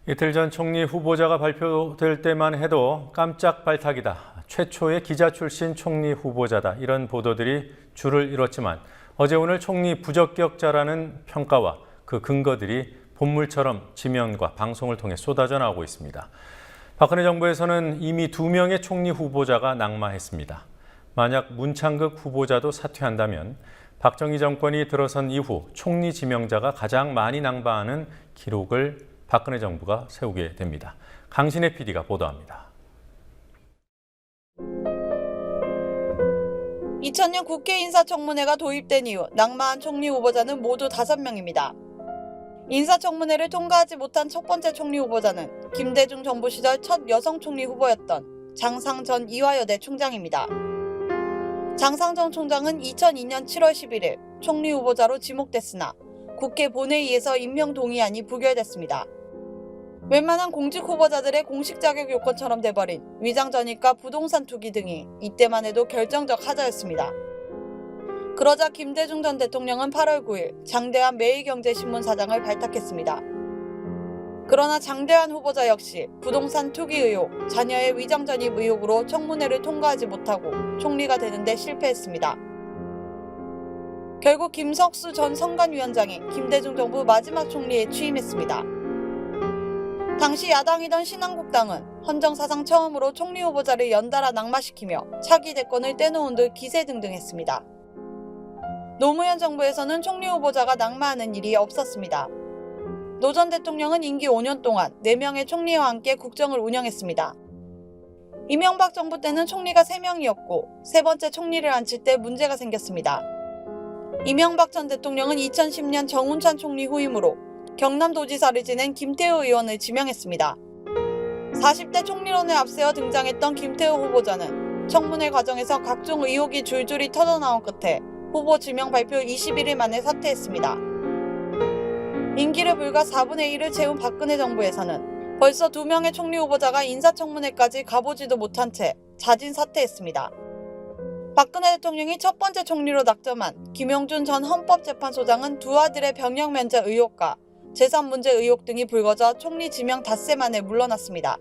이틀 전 총리 후보자가 발표될 때만 해도 깜짝 발탁이다. 최초의 기자 출신 총리 후보자다. 이런 보도들이 줄을 이뤘지만 어제 오늘 총리 부적격자라는 평가와 그 근거들이 본물처럼 지면과 방송을 통해 쏟아져 나오고 있습니다. 박근혜 정부에서는 이미 2명의 총리 후보자가 낙마했습니다. 만약 문창극 후보자도 사퇴한다면 박정희 정권이 들어선 이후 총리 지명자가 가장 많이 낙마하는 기록을 박근혜 정부가 세우게 됩니다. 강신혜 PD가 보도합니다. 2000년 국회 인사청문회가 도입된 이후 낙마한 총리 후보자는 모두 5명입니다. 인사청문회를 통과하지 못한 첫 번째 총리 후보자는 김대중 정부 시절 첫 여성 총리 후보였던 장상 전 이화여대 총장입니다. 장상 전 총장은 2002년 7월 11일 총리 후보자로 지목됐으나 국회 본회의에서 임명 동의안이 부결됐습니다. 웬만한 공직 후보자들의 공식 자격 요건처럼 돼버린 위장전입과 부동산 투기 등이 이때만 해도 결정적 하자였습니다. 그러자 김대중 전 대통령은 8월 9일 장대환 매일경제신문 사장을 발탁했습니다. 그러나 장대환 후보자 역시 부동산 투기 의혹, 자녀의 위장전입 의혹으로 청문회를 통과하지 못하고 총리가 되는데 실패했습니다. 결국 김석수 전 선관위원장이 김대중 정부 마지막 총리에 취임했습니다. 당시 야당이던 신한국당은 헌정사상 처음으로 총리 후보자를 연달아 낙마시키며 차기 대권을 떼놓은 듯 기세등등했습니다. 노무현 정부에서는 총리 후보자가 낙마하는 일이 없었습니다. 노 전 대통령은 임기 5년 동안 4명의 총리와 함께 국정을 운영했습니다. 이명박 정부 때는 총리가 3명이었고 세 번째 총리를 앉힐 때 문제가 생겼습니다. 이명박 전 대통령은 2010년 정운찬 총리 후임으로 경남도지사를 지낸 김태우 의원을 지명했습니다. 40대 총리론에 앞세워 등장했던 김태우 후보자는 청문회 과정에서 각종 의혹이 줄줄이 터져나온 끝에 후보 지명 발표 21일 만에 사퇴했습니다. 임기를 불과 4분의 1을 채운 박근혜 정부에서는 벌써 2명의 총리 후보자가 인사청문회까지 가보지도 못한 채 자진 사퇴했습니다. 박근혜 대통령이 첫 번째 총리로 낙점한 김용준 전 헌법재판소장은 두 아들의 병역 면제 의혹과 재산 문제 의혹 등이 불거져 총리 지명 닷새 만에 물러났습니다.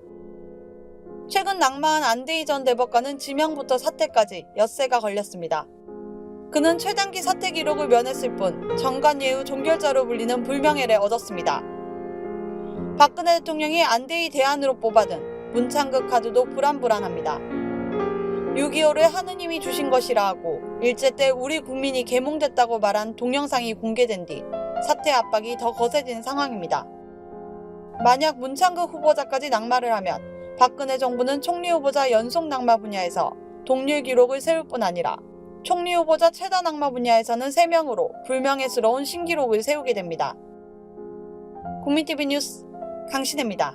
최근 낙마한 안대희 전 대법관은 지명부터 사퇴까지 엿새가 걸렸습니다. 그는 최단기 사퇴 기록을 면했을 뿐 정관예우 종결자로 불리는 불명예를 얻었습니다. 박근혜 대통령이 안대희 대안으로 뽑아든 문창극 카드도 불안불안합니다. 6.25를 하느님이 주신 것이라 하고 일제 때 우리 국민이 계몽됐다고 말한 동영상이 공개된 뒤 사퇴 압박이 더 거세진 상황입니다. 만약 문창극 후보자까지 낙마를 하면 박근혜 정부는 총리 후보자 연속 낙마 분야에서 동률 기록을 세울 뿐 아니라 총리 후보자 최다 낙마 분야에서는 3명으로 불명예스러운 신기록을 세우게 됩니다. 국민TV 뉴스 강신혜입니다.